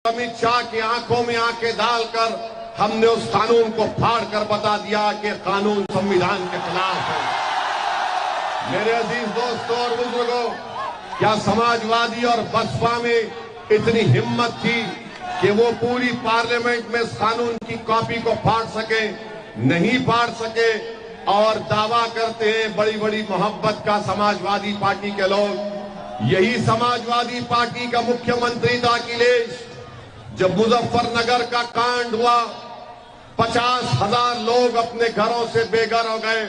अमित शाह की आंखों में आंखें डालकर हमने उस कानून को फाड़ कर बता दिया कि कानून संविधान के खिलाफ है। मेरे अजीज दोस्तों और बुजुर्गों, क्या समाजवादी और बसपा में इतनी हिम्मत थी कि वो पूरी पार्लियामेंट में इस कानून की कॉपी को फाड़ सके? नहीं फाड़ सके और दावा करते हैं बड़ी बड़ी मोहब्बत का समाजवादी पार्टी के लोग। यही समाजवादी पार्टी का मुख्यमंत्री था अखिलेश। जब मुजफ्फरनगर का कांड हुआ, 50,000 लोग अपने घरों से बेघर हो गए,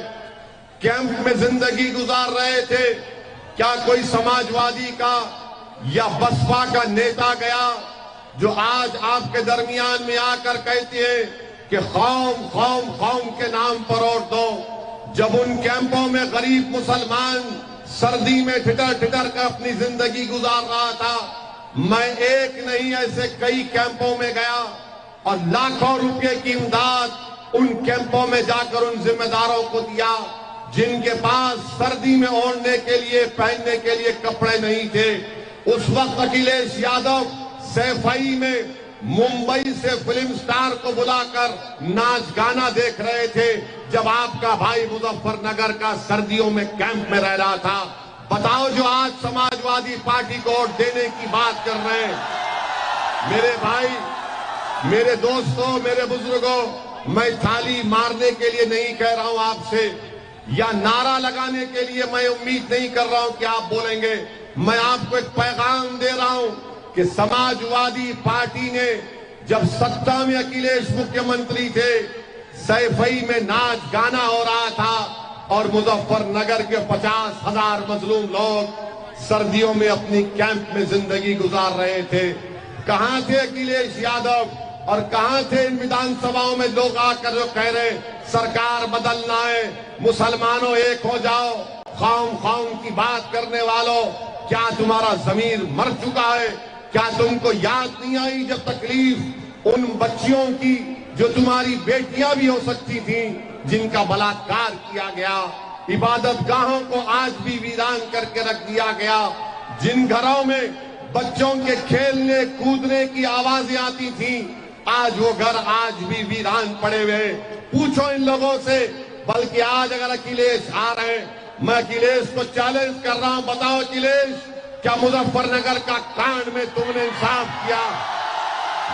कैंप में जिंदगी गुजार रहे थे। क्या कोई समाजवादी का या बसपा का नेता गया जो आज आपके दरमियान में आकर कहते हैं कि कौम कौम कौम के नाम पर वोट दो? जब उन कैंपों में गरीब मुसलमान सर्दी में ठिठर ठिठर कर अपनी जिंदगी गुजार रहा था, मैं एक नहीं ऐसे कई कैंपों में गया और लाखों रुपए की इमदाद उन कैंपों में जाकर उन जिम्मेदारों को दिया जिनके पास सर्दी में ओढ़ने के लिए, पहनने के लिए कपड़े नहीं थे। उस वक्त अखिलेश यादव सैफई में मुंबई से फिल्म स्टार को बुलाकर नाच गाना देख रहे थे, जब आपका भाई मुजफ्फरनगर का सर्दियों में कैंप में रह रहा था। बताओ, जो आज समाजवादी पार्टी को वोट देने की बात कर रहे हैं। मेरे भाई, मेरे दोस्तों, मेरे बुजुर्गों, मैं थाली मारने के लिए नहीं कह रहा हूं आपसे, या नारा लगाने के लिए मैं उम्मीद नहीं कर रहा हूं कि आप बोलेंगे। मैं आपको एक पैगाम दे रहा हूं कि समाजवादी पार्टी ने जब सत्ता में अखिलेश मुख्यमंत्री थे, सैफई में नाच गाना हो रहा था और मुजफ्फरनगर के 50,000 मजलूम लोग सर्दियों में अपनी कैंप में जिंदगी गुजार रहे थे। कहां थे अखिलेश यादव और कहां थे इन विधानसभाओं में लोग आकर जो कह रहे सरकार बदलना है, मुसलमानों एक हो जाओ, कौम कौम की बात करने वालों, क्या तुम्हारा जमीर मर चुका है? क्या तुमको याद नहीं आई जब तकलीफ उन बच्चियों की जो तुम्हारी बेटियां भी हो सकती थी, जिनका बलात्कार किया गया? इबादत गाहों को आज भी वीरान करके रख दिया गया। जिन घरों में बच्चों के खेलने कूदने की आवाजें आती थी, आज वो घर आज भी वीरान पड़े हुए। पूछो इन लोगों से। बल्कि आज अगर अखिलेश आ रहे हैं, मैं अखिलेश को चैलेंज कर रहा हूं, बताओ अखिलेश, क्या मुजफ्फरनगर का कांड में तुमने इंसाफ किया?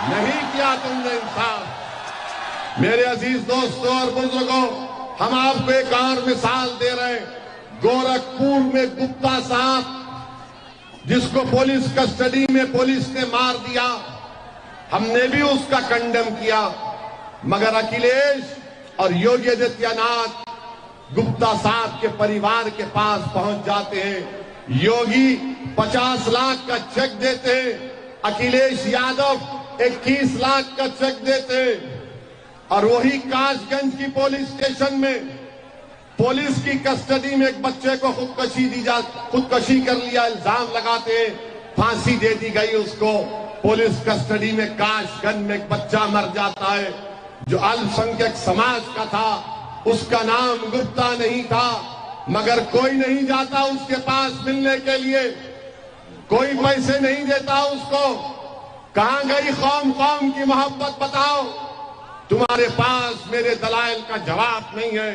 नहीं किया तुमने इंसाफ। मेरे अजीज दोस्तों और बुजुर्गों, हम आपको एक और मिसाल दे रहे हैं। गोरखपुर में गुप्ता साहब, जिसको पुलिस कस्टडी में पुलिस ने मार दिया, हमने भी उसका कंडेम किया, मगर अखिलेश और योगी आदित्यनाथ गुप्ता साहब के परिवार के पास पहुंच जाते हैं। योगी 50 लाख का चेक देते हैं, अखिलेश यादव 21 लाख का चेक देते हैं। और वही कासगंज की पुलिस स्टेशन में पुलिस की कस्टडी में एक बच्चे को खुदकशी कर लिया, इल्जाम लगाते हैं, फांसी दे दी गई उसको। पुलिस कस्टडी में कासगंज में एक बच्चा मर जाता है जो अल्पसंख्यक समाज का था, उसका नाम गुप्ता नहीं था, मगर कोई नहीं जाता उसके पास मिलने के लिए, कोई पैसे नहीं देता उसको। कहां गई कौम कौम की मोहब्बत? बताओ। तुम्हारे पास मेरे दलाइल का जवाब नहीं है।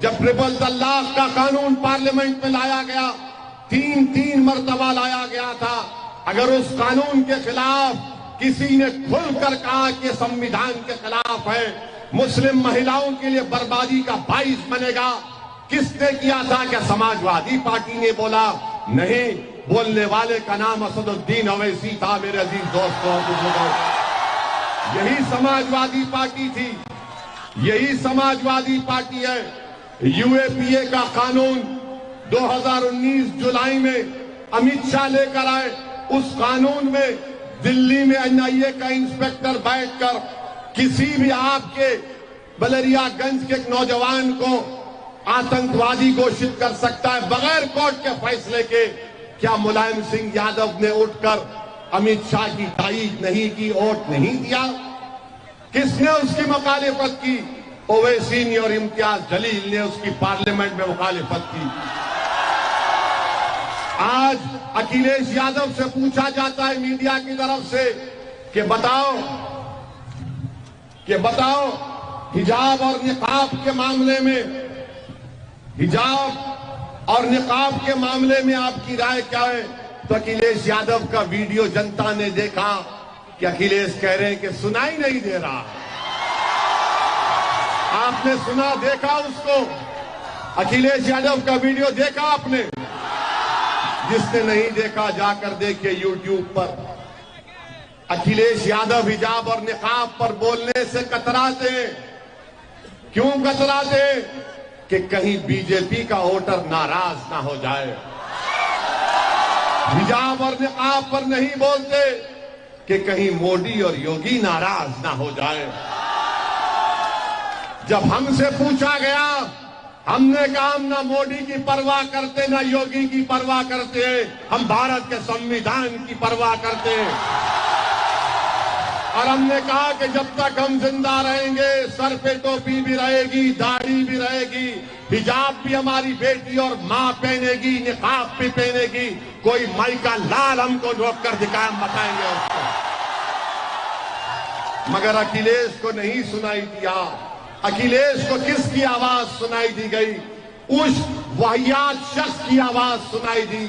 जब ट्रिपल तलाक का कानून पार्लियामेंट में लाया गया, तीन मर्तबा लाया गया था, अगर उस कानून के खिलाफ किसी ने खुलकर कहा कि संविधान के खिलाफ है, मुस्लिम महिलाओं के लिए बर्बादी का बाइस बनेगा, किसने किया था? क्या समाजवादी पार्टी ने बोला? नहीं, बोलने वाले का नाम असदुद्दीन अवैसी था। मेरे अजीज दोस्तों, यही समाजवादी पार्टी थी, यही समाजवादी पार्टी है। यूएपीए का कानून 2019 जुलाई में अमित शाह लेकर आए। उस कानून में दिल्ली में एनआईए का इंस्पेक्टर बैठकर किसी भी आपके बलरियागंज के एक नौजवान को आतंकवादी घोषित कर सकता है बगैर कोर्ट के फैसले के। क्या मुलायम सिंह यादव ने उठकर अमित शाह की तारीफ नहीं की, वोट नहीं दिया? किसने उसकी मुखालिफत की? ओवैसी और इम्तियाज जलील ने उसकी पार्लियामेंट में मुखालिफत की। आज अखिलेश यादव से पूछा जाता है मीडिया की तरफ से कि बताओ हिजाब और निकाब के मामले में, हिजाब और निकाब के मामले में आपकी राय क्या है? तो अखिलेश यादव का वीडियो जनता ने देखा कि अखिलेश कह रहे हैं कि सुनाई नहीं दे रहा। आपने सुना, देखा उसको? अखिलेश यादव का वीडियो देखा आपने? जिसने नहीं देखा जाकर देखिए यूट्यूब पर। अखिलेश यादव हिजाब और निकाब पर बोलने से कतराते। क्यों कतराते? कि कहीं बीजेपी का वोटर नाराज ना हो जाए। हिजाब और निकाब पर नहीं बोलते कि कहीं मोदी और योगी नाराज ना हो जाए। जब हमसे पूछा गया, हमने कहा हम ना मोदी की परवाह करते ना योगी की परवाह करते, हम भारत के संविधान की परवाह करते हैं। और हमने कहा कि जब तक हम जिंदा रहेंगे, सर पे टोपी भी रहेगी, दाढ़ी भी रहेगी, हिजाब भी हमारी बेटी और मां पहनेगी, निकाब भी पहनेगी, कोई माई का लाल हमको रोक कर दिखाए, हम बताएंगे उसको। मगर अखिलेश को नहीं सुनाई दिया। अखिलेश को किसकी आवाज सुनाई दी गई? उस वाहियात शख्स की आवाज सुनाई दी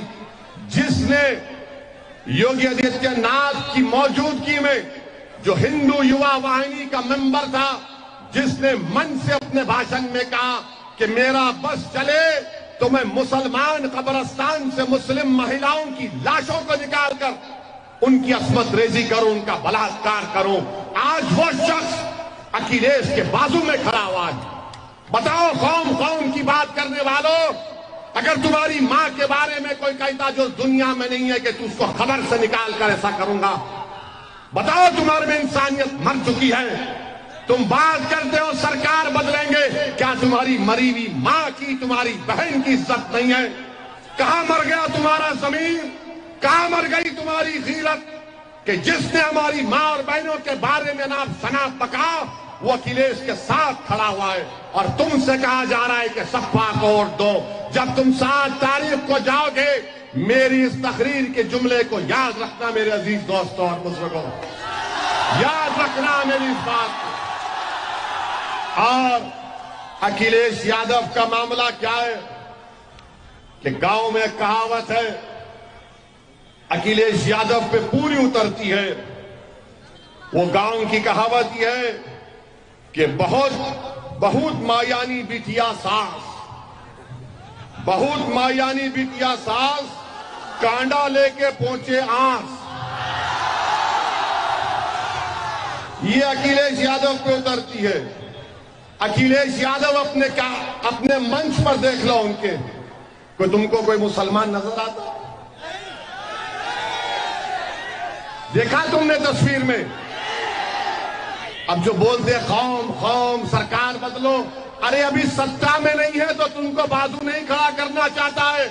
जिसने योगी आदित्यनाथ की मौजूदगी में, जो हिंदू युवा वाहिनी का मेंबर था, जिसने मन से अपने भाषण में कहा कि मेरा बस चले तो मैं मुसलमान कब्रिस्तान से मुस्लिम महिलाओं की लाशों को निकालकर उनकी अस्मत रेजी करूं, उनका बलात्कार करूं। आज वो शख्स अखिलेश के बाजू में खड़ा हुआ है। बताओ कौम की बात करने वालों, अगर तुम्हारी मां के बारे में कोई कहता जो दुनिया में नहीं है कि तू उसको खबर से निकाल कर ऐसा करूंगा, बताओ तुम्हारे में इंसानियत मर चुकी है। तुम बात करते हो सरकार बदलेंगे, क्या तुम्हारी मरी हुई मां की, तुम्हारी बहन की इज्जत नहीं है? कहां मर गया तुम्हारा जमीन? कहां मर गई तुम्हारी गीरत कि जिसने हमारी मां और बहनों के बारे में नाम सना पका, वो अखिलेश के साथ खड़ा हुआ है। और तुमसे कहा जा रहा है कि सपा को वोट दो। जब तुम 7 तारीख को जाओगे, मेरी इस तकरीर के जुमले को याद रखना मेरे अजीज दोस्तों और बुजुर्गों, याद रखना मेरी इस बात को। और अखिलेश यादव का मामला क्या है कि गांव में कहावत है, अखिलेश यादव पे पूरी उतरती है। वो गांव की कहावत यह है कि बहुत मायानी बिटिया सास, बहुत मायानी बिटिया सास, कांडा लेके पहुंचे आस। ये अखिलेश यादव पे उतरती है। अखिलेश यादव अपने मंच पर देख लो उनके, तुमको कोई मुसलमान नजर आता? देखा तुमने तस्वीर में? अब जो बोलते कौम सरकार बदलो, अरे अभी सत्ता में नहीं है तो तुमको बाजू नहीं खड़ा करना चाहता है।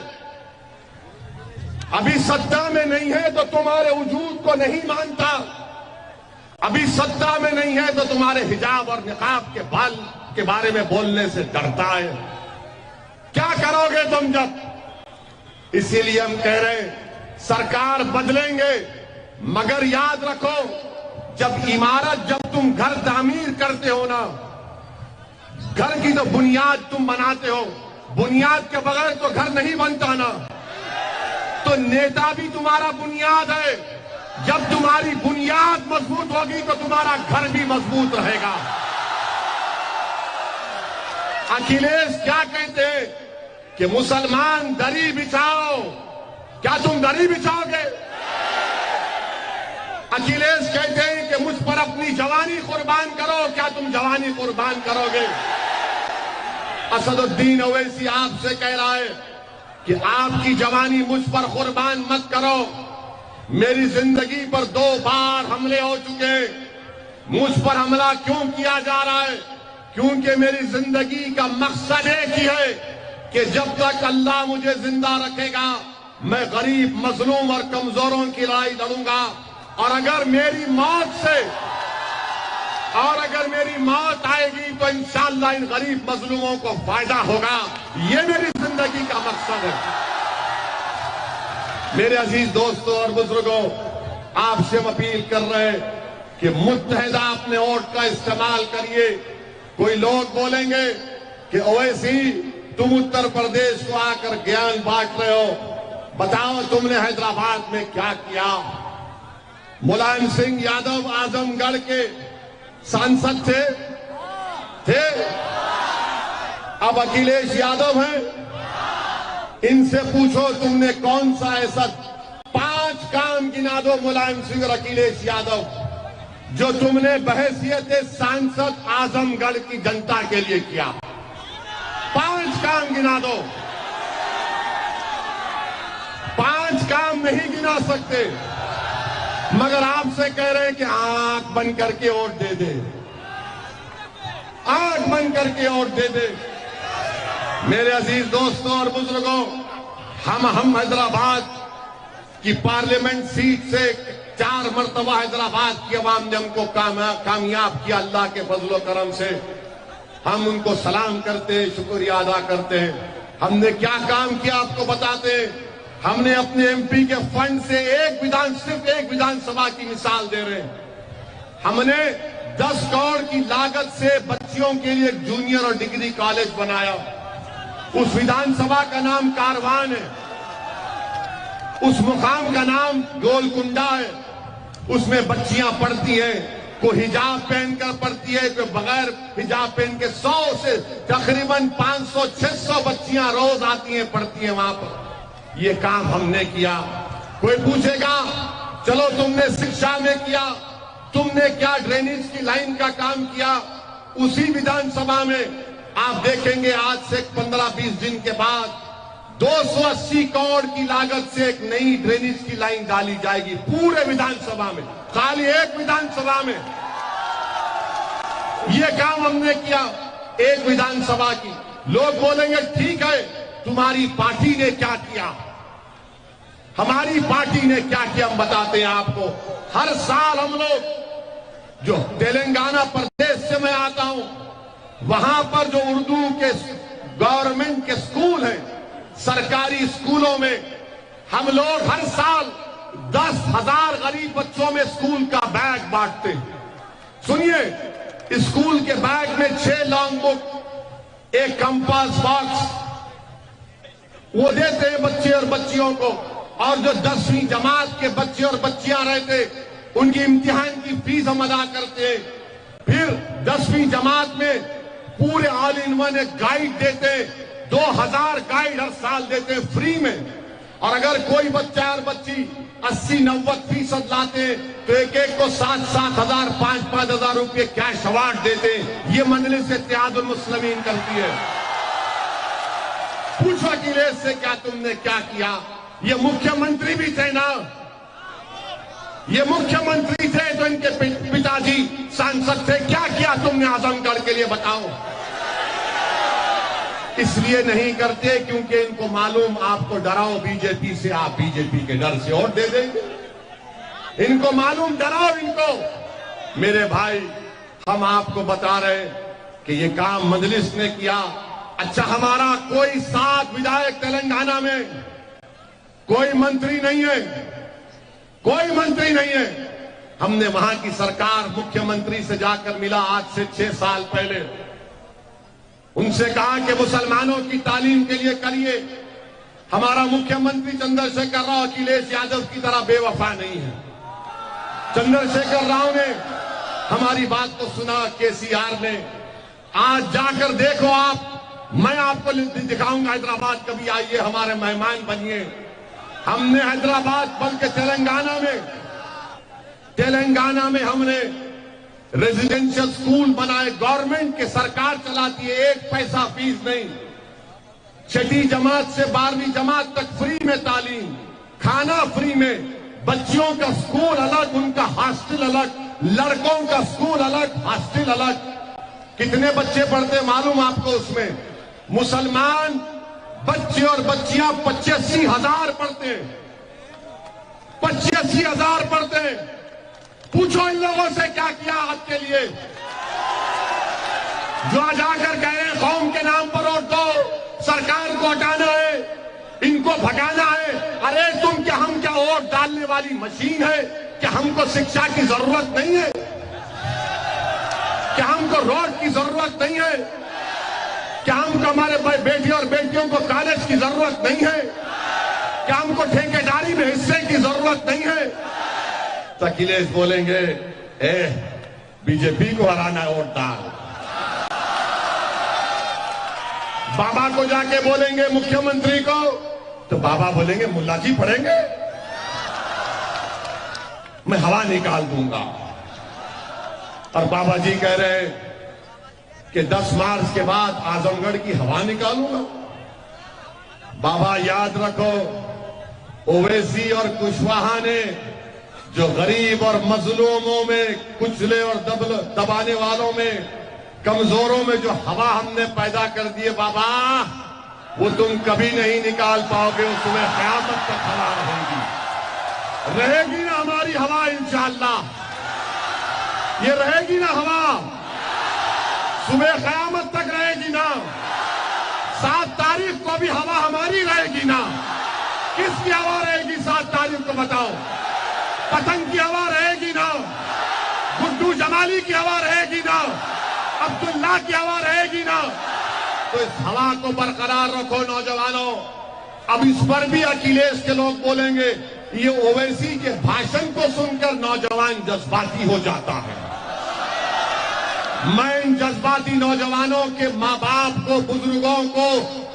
अभी सत्ता में नहीं है तो तुम्हारे वजूद को नहीं मानता। अभी सत्ता में नहीं है तो तुम्हारे हिजाब और निकाब के बाल के बारे में बोलने से डरता है। क्या करोगे तुम जब? इसीलिए हम कह रहे हैं सरकार बदलेंगे, मगर याद रखो, जब तुम घर तामीर करते हो ना, घर की तो बुनियाद तुम बनाते हो, बुनियाद के बगैर तो घर नहीं बनता ना। तो नेता भी तुम्हारा बुनियाद है। जब तुम्हारी बुनियाद मजबूत होगी तो तुम्हारा घर भी मजबूत रहेगा। अखिलेश क्या कहते हैं कि मुसलमान दरी बिछाओ, क्या तुम दरी बिछाओगे? अखिलेश कहते हैं कि मुझ पर अपनी जवानी कुर्बान करो, क्या तुम जवानी कुर्बान करोगे? असदुद्दीन ओवैसी आपसे कह रहा है कि आपकी जवानी मुझ पर कुर्बान मत करो। मेरी जिंदगी पर 2 बार हमले हो चुके। मुझ पर हमला क्यों किया जा रहा है? क्योंकि मेरी जिंदगी का मकसद एक ही है कि जब तक अल्लाह मुझे जिंदा रखेगा, मैं गरीब, मजलूम और कमजोरों की लड़ाई लड़ूंगा। और अगर मेरी मौत आएगी तो इंशाअल्लाह इन गरीब मजलूमों को फायदा होगा। ये मेरी जिंदगी का मकसद है। मेरे अजीज दोस्तों और बुजुर्गों, आपसे हम अपील कर रहे हैं कि मुत्तहिदा अपने वोट का इस्तेमाल करिए। कोई लोग बोलेंगे कि ओवैसी तुम उत्तर प्रदेश को आकर ज्ञान बांट रहे हो, बताओ तुमने हैदराबाद में क्या किया। मुलायम सिंह यादव आजमगढ़ के सांसद थे। अब अखिलेश यादव हैं, इनसे पूछो तुमने कौन सा ऐसा 5 काम गिना दो मुलायम सिंह और अखिलेश यादव जो तुमने बहैसियत सांसद आजमगढ़ की जनता के लिए किया। 5 काम गिना दो। 5 काम नहीं गिना सकते, मगर आपसे कह रहे हैं कि आंख बंद करके वोट दे दे, आंख बंद करके वोट दे दे। मेरे अजीज दोस्तों और बुजुर्गों, हम हैदराबाद की पार्लियामेंट सीट से 4 मरतबा हैदराबाद की आवाम ने हमको कामयाब किया। अल्लाह के फजलो करम से हम उनको सलाम करते हैं, शुक्रिया अदा करते हैं। हमने क्या काम किया आपको बताते हैं। हमने अपने एमपी के फंड से सिर्फ एक विधानसभा की मिसाल दे रहे हैं। हमने 10 करोड़ की लागत से बच्चियों के लिए एक जूनियर और डिग्री कॉलेज बनाया। उस विधानसभा का नाम कारवान है, उस मुकाम का नाम गोलकुंडा है। उसमें बच्चियां पढ़ती हैं, कोई हिजाब पहनकर पढ़ती है, कोई बगैर हिजाब पहन के 100 से तकरीबन 500-600 बच्चियां रोज आती हैं, पढ़ती हैं वहां पर। ये काम हमने किया। कोई पूछेगा चलो तुमने शिक्षा में किया, तुमने क्या ड्रेनेज की लाइन का काम किया। उसी विधानसभा में आप देखेंगे आज से 15-20 दिन के बाद 280 करोड़ की लागत से एक नई ड्रेनेज की लाइन डाली जाएगी पूरे विधानसभा में, खाली एक विधानसभा में। ये काम हमने किया एक विधानसभा की। लोग बोलेंगे ठीक है तुम्हारी पार्टी ने क्या किया, हमारी पार्टी ने क्या किया, हम बताते हैं आपको। हर साल हम लोग, जो तेलंगाना प्रदेश से मैं आता हूं, वहां पर जो उर्दू के गवर्नमेंट के स्कूल हैं, सरकारी स्कूलों में हम लोग हर साल 10,000 गरीब बच्चों में स्कूल का बैग बांटते हैं। सुनिए, स्कूल के बैग में 6 लॉन्ग बुक, एक कंपास बॉक्स वो देते हैं बच्चे और बच्चियों को। और जो 10वीं जमात के बच्चे और बच्चियां रहते, उनकी इम्तिहान की फीस हम अदा करते हैं। फिर 10वीं जमात में पूरे ऑल इन वन एक गाइड देते, 2000 गाइड हर साल देते हैं फ्री में। और अगर कोई बच्चा और बच्ची 80-90% लाते तो एक एक को 7-7 हजार 5-5 हजार रुपये कैश अवार्ड देते। ये मजलिस इत्तेहादुल मुस्लिमीन करती है। पूछो अखिलेश से क्या तुमने क्या किया। ये मुख्यमंत्री भी थे ना, ये मुख्यमंत्री थे तो इनके पिताजी सांसद थे। क्या किया तुमने आजमगढ़ के लिए बताओ। इसलिए नहीं करते क्योंकि इनको मालूम आपको डराओ बीजेपी से, आप बीजेपी के डर से वोट दे देंगे। इनको मालूम, डराओ इनको। मेरे भाई, हम आपको बता रहे कि ये काम मजलिस ने किया। अच्छा, हमारा कोई 7 विधायक तेलंगाना में, कोई मंत्री नहीं है, कोई मंत्री नहीं है। हमने वहां की सरकार मुख्यमंत्री से जाकर मिला आज से 6 साल पहले। उनसे कहा कि मुसलमानों की तालीम के लिए करिए। हमारा मुख्यमंत्री चंद्रशेखर राव अखिलेश यादव की तरह बेवफा नहीं है। चंद्रशेखर राव ने हमारी बात को सुना, केसीआर ने। आज जाकर देखो आप, मैं आपको दिखाऊंगा हैदराबाद, कभी आइए हमारे मेहमान बनिए। हमने हैदराबाद बल्कि तेलंगाना में हमने रेजिडेंशियल स्कूल बनाए। गवर्नमेंट की सरकार चलाती है, 1 पैसा फीस नहीं। 6ठी जमात से 12वीं जमात तक फ्री में तालीम, खाना फ्री में, बच्चियों का स्कूल अलग, उनका हॉस्टल अलग, लड़कों का स्कूल अलग, हॉस्टल अलग। कितने बच्चे पढ़ते मालूम आपको उसमें? मुसलमान बच्चे और बच्चियां 85 हजार पढ़ते हैं, 85 हजार पढ़ते हैं। पूछो इन लोगों से क्या किया आपके लिए, जो जाकर कह रहे हैं कौम के नाम पर वोट दो, सरकार को हटाना है, इनको भगाना है। अरे तुम क्या, हम क्या वोट डालने वाली मशीन है? क्या हमको शिक्षा की जरूरत नहीं है? हमको रोड की जरूरत नहीं है? क्या हमको हमारे बेटी और बेटियों को कॉलेज की जरूरत नहीं है? क्या हमको ठेकेदारी में हिस्से की जरूरत नहीं है? तो अखिलेश बोलेंगे बीजेपी को हराना है, वोट डाल। बाबा को जाके बोलेंगे मुख्यमंत्री को, तो बाबा बोलेंगे मुल्ला जी पढ़ेंगे, मैं हवा निकाल दूंगा। और बाबा जी कह रहे हैं कि 10 मार्च के बाद आजमगढ़ की हवा निकालूंगा। बाबा याद रखो, ओवैसी और कुशवाहा ने जो गरीब और मजलूमों में, कुचले और दबाने वालों में, कमजोरों में जो हवा हमने पैदा कर दी है बाबा, वो तुम कभी नहीं निकाल पाओगे। उसमें क़यामत तक हवा रहेगी ना हमारी हवा, इंशाअल्लाह ये रहेगी ना हवा, सुबह क़यामत तक रहेगी ना। 7 तारीख को भी हवा हमारी रहेगी ना। किसकी हवा रहेगी 7 तारीख को बताओ? पतंग की हवा रहेगी ना, गुड्डू जमाली की हवा रहेगी ना, अब्दुल्ला की हवा रहेगी ना। तो इस हवा को बरकरार रखो नौजवानों। अब इस पर भी अखिलेश के लोग बोलेंगे, ये ओवैसी के भाषण को सुनकर नौजवान जज्बाती हो जाता है। मैं इन जज्बाती नौजवानों के मां बाप को, बुजुर्गों को,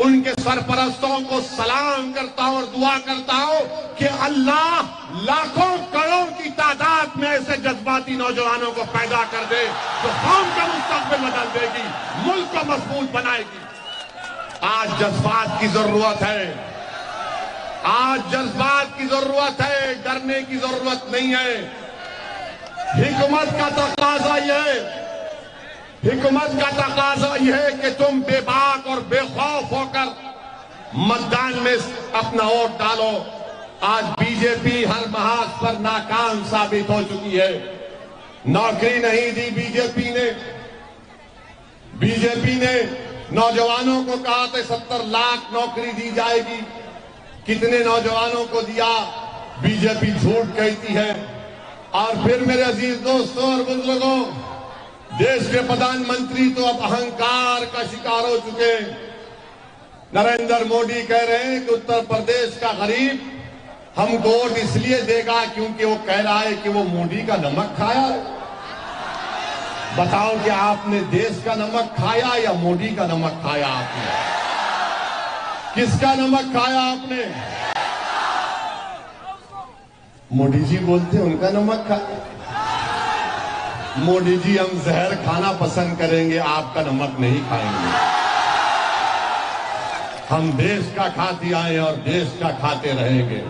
उनके सरपरस्तों को सलाम करता हूं और दुआ करता हूं कि अल्लाह लाखों करोड़ की तादाद में ऐसे जज्बाती नौजवानों को पैदा कर दे जो कौम का मुस्तकबिल बदल देगी, मुल्क को मजबूत बनाएगी। आज जज्बात की जरूरत है, आज जज्बात की जरूरत है, डरने की जरूरत नहीं है। हिकमत का तकाजा यह है, हिकमत का तकाजा यह है कि तुम बेबाक और बेखौफ होकर मतदान में अपना वोट डालो। आज बीजेपी हर महाज पर नाकाम साबित हो चुकी है। नौकरी नहीं दी बीजेपी ने। बीजेपी ने नौजवानों को कहा था 70 लाख नौकरी दी जाएगी। कितने नौजवानों को दिया? बीजेपी झूठ कहती है। और फिर मेरे अजीज दोस्तों और बुजुर्गों, देश के प्रधानमंत्री तो अब अहंकार का शिकार हो चुके हैं। नरेंद्र मोदी कह रहे हैं कि उत्तर प्रदेश का गरीब हमको वोट इसलिए देगा क्योंकि वो कह रहा है कि वो मोदी का नमक खाया है। बताओ कि आपने देश का नमक खाया या मोदी का नमक खाया? आपने किसका नमक खाया? आपने? मोदी जी बोलते उनका नमक खाया। मोदी जी हम जहर खाना पसंद करेंगे, आपका नमक नहीं खाएंगे। हम देश का खाते आए और देश का खाते रहेंगे।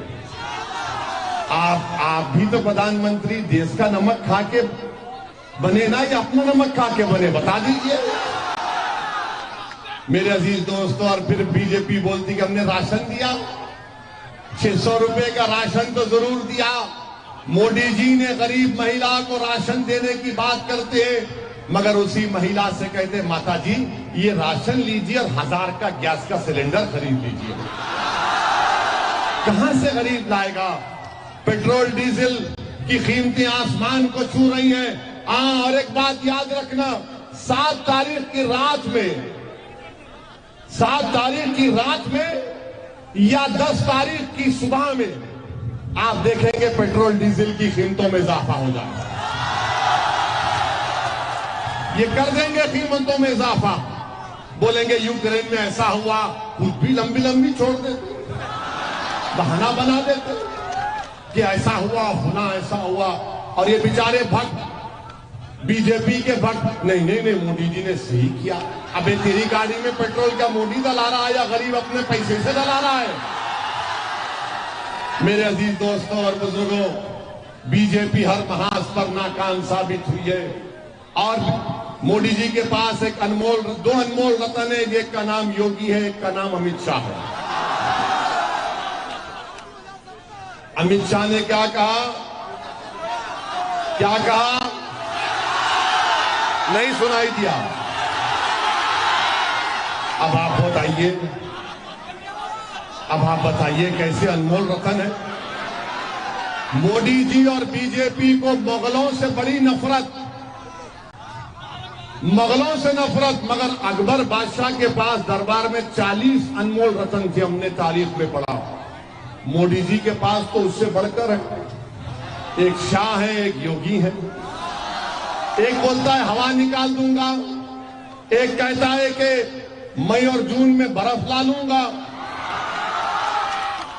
आप भी तो प्रधानमंत्री देश का नमक खा के बने ना, या अपना नमक खा के बने? बता दीजिए मेरे अजीज दोस्तों। और फिर बीजेपी बोलती कि हमने राशन दिया, 600 रुपए का राशन तो जरूर दिया। मोदी जी ने गरीब महिला को राशन देने की बात करते हैं, मगर उसी महिला से कहते माता जी ये राशन लीजिए और 1000 का गैस का सिलेंडर खरीद लीजिए। कहां से गरीब लाएगा? पेट्रोल डीजल की कीमतें आसमान को छू रही हैं। और एक बात याद रखना, 7 तारीख की रात में, 7 तारीख की रात में या 10 तारीख की सुबह में आप देखेंगे पेट्रोल डीजल की कीमतों में इजाफा हो जाएगा। ये कर देंगे कीमतों में इजाफा। बोलेंगे यूक्रेन में ऐसा हुआ, कुछ भी लंबी लंबी छोड़ देते, बहाना बना देते कि ऐसा हुआ, होना ऐसा हुआ। और ये बेचारे भक्त, बीजेपी के भक्त, नहीं नहीं नहीं मोदी जी ने सही किया। अबे तेरी गाड़ी में पेट्रोल क्या मोदी डला रहा है या गरीब अपने पैसे से डला रहा है? मेरे अजीज दोस्तों और बुजुर्गों, बीजेपी हर महाज पर नाकाम साबित हुई है। और मोदी जी के पास एक दो अनमोल रतन है। एक का नाम योगी है, एक का नाम अमित शाह है। अमित शाह ने क्या कहा? क्या कहा? नहीं सुनाई दिया। अब आप बताइए, अब आप बताइए कैसे अनमोल रतन है? मोदी जी और बीजेपी को मुगलों से बड़ी नफरत, मुगलों से नफरत, मगर अकबर बादशाह के पास दरबार में 40 अनमोल रत्न थे, हमने तारीख में पढ़ा। मोदी जी के पास तो उससे बढ़कर है, एक शाह है, एक योगी है। एक बोलता है हवा निकाल दूंगा, एक कहता है कि मई और जून में बर्फ ला लूंगा।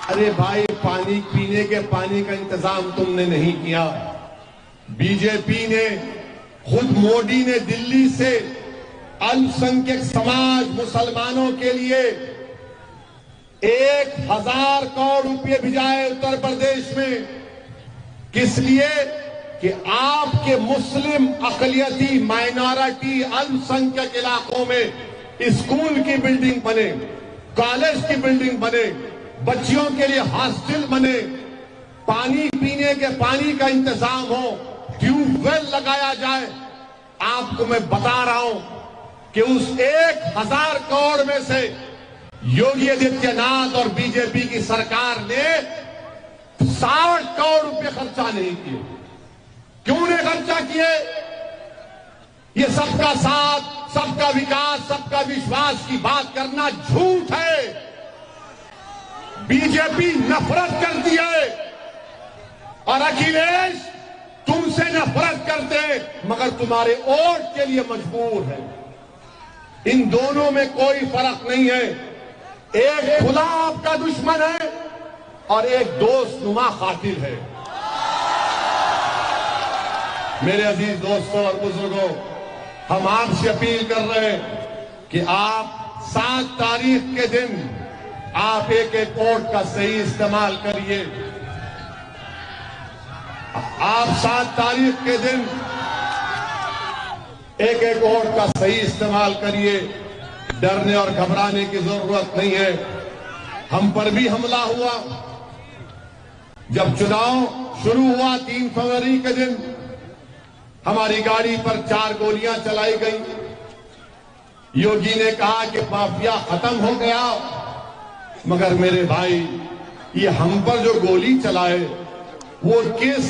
अरे भाई, पानी पीने के पानी का इंतजाम तुमने नहीं किया। बीजेपी ने, खुद मोदी ने दिल्ली से अल्पसंख्यक समाज मुसलमानों के लिए 1000 करोड़ रुपए भिजाए उत्तर प्रदेश में। किस लिए? कि आपके मुस्लिम अकलियती माइनॉरिटी अल्पसंख्यक इलाकों में स्कूल की बिल्डिंग बने, कॉलेज की बिल्डिंग बने, बच्चियों के लिए हॉस्टल बने, पानी पीने के पानी का इंतजाम हो, ट्यूबवेल लगाया जाए। आपको मैं बता रहा हूं कि उस 1000 करोड़ में से योगी आदित्यनाथ और बीजेपी की सरकार ने 60 करोड़ रुपए खर्चा नहीं किए। क्यों नहीं खर्चा किए? ये सबका साथ, सबका विकास, सबका विश्वास की बात करना झूठ है। बीजेपी नफरत करती है और अखिलेश तुमसे नफरत करते, मगर तुम्हारे वोट के लिए मजबूर है। इन दोनों में कोई फर्क नहीं है। एक खुदा आपका दुश्मन है और एक दोस्तनुमा कातिल है। मेरे अजीज दोस्तों और बुजुर्गों, हम आपसे अपील कर रहे हैं कि आप 7 तारीख के दिन आप एक वोट का सही इस्तेमाल करिए। आप 7 तारीख के दिन एक वोट का सही इस्तेमाल करिए। डरने और घबराने की जरूरत नहीं है। हम पर भी हमला हुआ। जब चुनाव शुरू हुआ 3 फरवरी के दिन, हमारी गाड़ी पर 4 गोलियां चलाई गई। योगी ने कहा कि माफिया खत्म हो गया, मगर मेरे भाई, ये हम पर जो गोली चलाए वो किस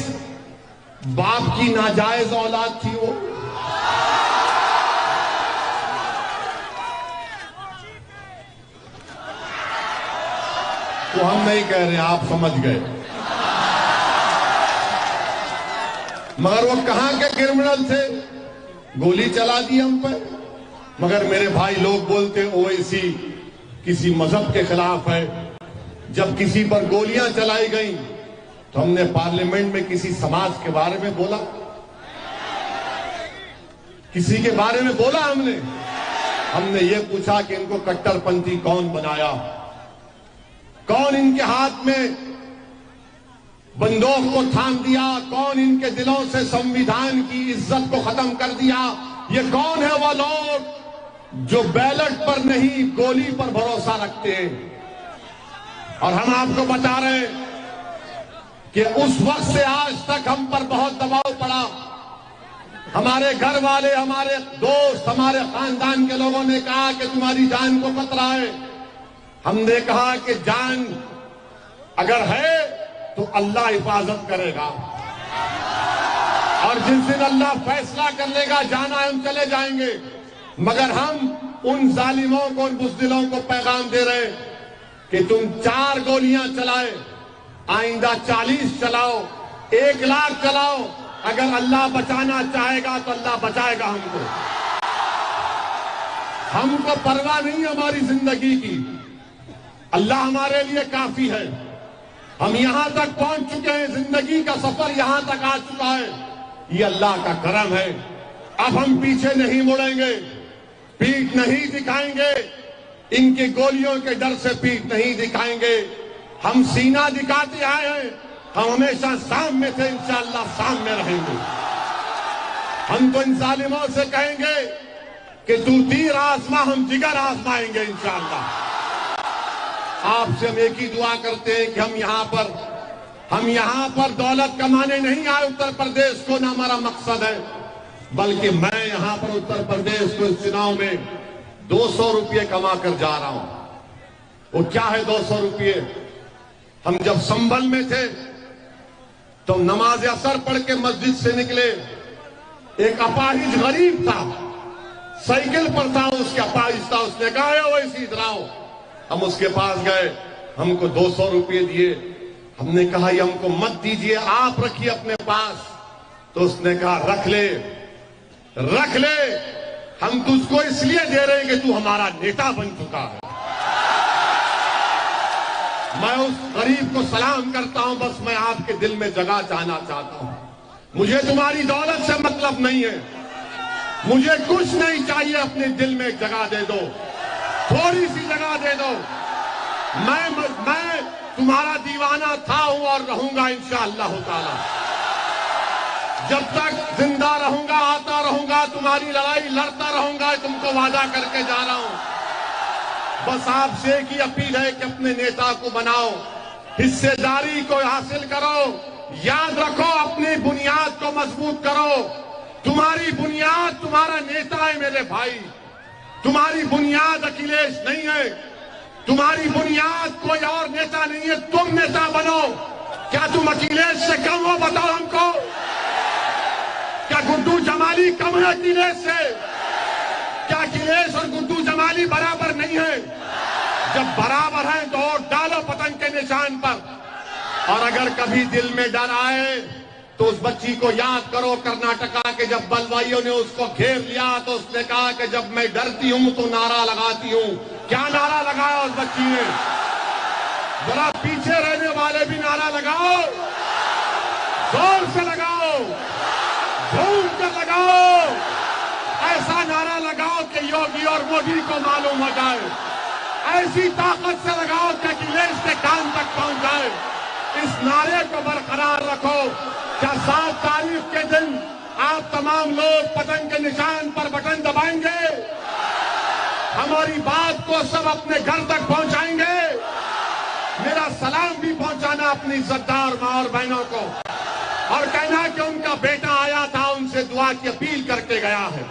बाप की नाजायज औलाद थी? वो तो हम नहीं कह रहे, आप समझ गए। मगर वो कहां के क्रिमिनल थे? गोली चला दी हम पर। मगर मेरे भाई, लोग बोलते ओवैसी किसी मजहब के खिलाफ है। जब किसी पर गोलियां चलाई गई तो हमने पार्लियामेंट में किसी समाज के बारे में बोला? किसी के बारे में बोला हमने ये पूछा कि इनको कट्टरपंथी कौन बनाया, कौन इनके हाथ में बंदूक को थाम दिया, कौन इनके दिलों से संविधान की इज्जत को खत्म कर दिया? ये कौन है वो लोग जो बैलेट पर नहीं गोली पर भरोसा रखते हैं? और हम आपको बता रहे हैं कि उस वक्त से आज तक हम पर बहुत दबाव पड़ा। हमारे घर वाले, हमारे दोस्त, हमारे खानदान के लोगों ने कहा कि तुम्हारी जान को खतरा है। हमने कहा कि जान अगर है तो अल्लाह हिफाजत करेगा, और जिस दिन अल्लाह फैसला कर लेगा जाना है, हम चले जाएंगे। मगर हम उन जालिमों को, उन बुज़दिलों को पैगाम दे रहे हैं कि तुम 4 गोलियां चलाए, आइंदा 40 चलाओ, 1 लाख चलाओ। अगर अल्लाह बचाना चाहेगा तो अल्लाह बचाएगा हमको। हमको परवाह नहीं हमारी जिंदगी की, अल्लाह हमारे लिए काफी है। हम यहां तक पहुंच चुके हैं, जिंदगी का सफर यहां तक आ चुका है। ये अल्लाह का करम है। अब हम पीछे नहीं मुड़ेंगे, पीठ नहीं दिखाएंगे, इनकी गोलियों के डर से पीठ नहीं दिखाएंगे। हम सीना दिखाते आए हैं, हम हमेशा सामने थे, इंशाअल्लाह सामने रहेंगे। हम तो इन जालिमों से कहेंगे कि तू तीर आजमा, हम जिगर आजमाएंगे इंशाअल्लाह। आपसे हम एक ही दुआ करते हैं कि हम यहां पर दौलत कमाने नहीं आए उत्तर प्रदेश को, ना हमारा मकसद है, बल्कि मैं यहां पर उत्तर प्रदेश को इस चुनाव में 200 रुपये कमा कर जा रहा हूं। वो क्या है 200 रुपये? हम जब संभल में थे तो नमाज असर पढ़ के मस्जिद से निकले, एक अपाहिज गरीब था, साइकिल पर था, उसके अपाहिज था। उसने कहा वैसे इधर आओ। हम उसके पास गए, हमको 200 रुपये दिए। हमने कहा ये हमको मत दीजिए, आप रखिए अपने पास। तो उसने कहा रख ले, रख ले, हम तुझको इसलिए दे रहे हैं कि तू हमारा नेता बन चुका है। मैं उस गरीब को सलाम करता हूं, बस मैं आपके दिल में जगह जाना चाहता हूं। मुझे तुम्हारी दौलत से मतलब नहीं है, मुझे कुछ नहीं चाहिए, अपने दिल में एक जगह दे दो, थोड़ी सी जगह दे दो। मैं तुम्हारा दीवाना था, हूं और रहूंगा इंशाअल्लाह ताला। जब तक जिंदा रहूंगा, आता रहूंगा, तुम्हारी लड़ाई लड़ता रहूंगा, तुमको वादा करके जा रहा हूं। बस आपसे एक ही अपील है कि अपने नेता को बनाओ, हिस्सेदारी को हासिल करो, याद रखो अपनी बुनियाद को मजबूत करो। तुम्हारी बुनियाद तुम्हारा नेता है मेरे भाई, तुम्हारी बुनियाद अखिलेश नहीं है, तुम्हारी बुनियाद कोई और नेता नहीं है। तुम नेता बनो। क्या तुम अखिलेश से कम हो? बताओ हमको। क्या गुड्डू जमाली कम है अखिलेश से? क्या अखिलेश और गुड्डू जमाली बराबर नहीं है? जब बराबर है तो वोट डालो पतंग के निशान पर। और अगर कभी दिल में डर आए तो उस बच्ची को याद करो, कर्नाटका के जब बलवाइयों ने उसको घेर लिया तो उसने कहा कि जब मैं डरती हूं तो नारा लगाती हूं। क्या नारा लगाया उस बच्ची ने? जरा पीछे रहने वाले भी नारा लगाओ, जोर से लगाओ, झूम कर लगाओ, ऐसा नारा लगाओ कि योगी और मोदी को मालूम हो जाए, ऐसी ताकत से लगाओ कि अखिलेश के कान तक पहुंच जाए। इस नारे को बरकरार रखो। क्या 7 तारीख के दिन आप तमाम लोग पतंग के निशान पर बटन दबाएंगे? हमारी बात को सब अपने घर तक पहुंचाएंगे? मेरा सलाम भी पहुंचाना अपनी इज्जतदार मां और बहनों को, और कहना कि उनका बेटा आया था, उनसे दुआ की अपील करके गया है।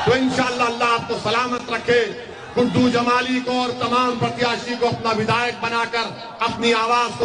तो इंशाअल्लाह अल्लाह आपको सलामत रखे। गुड्डू जमाली को और तमाम प्रत्याशी को अपना विधायक बनाकर अपनी आवाज को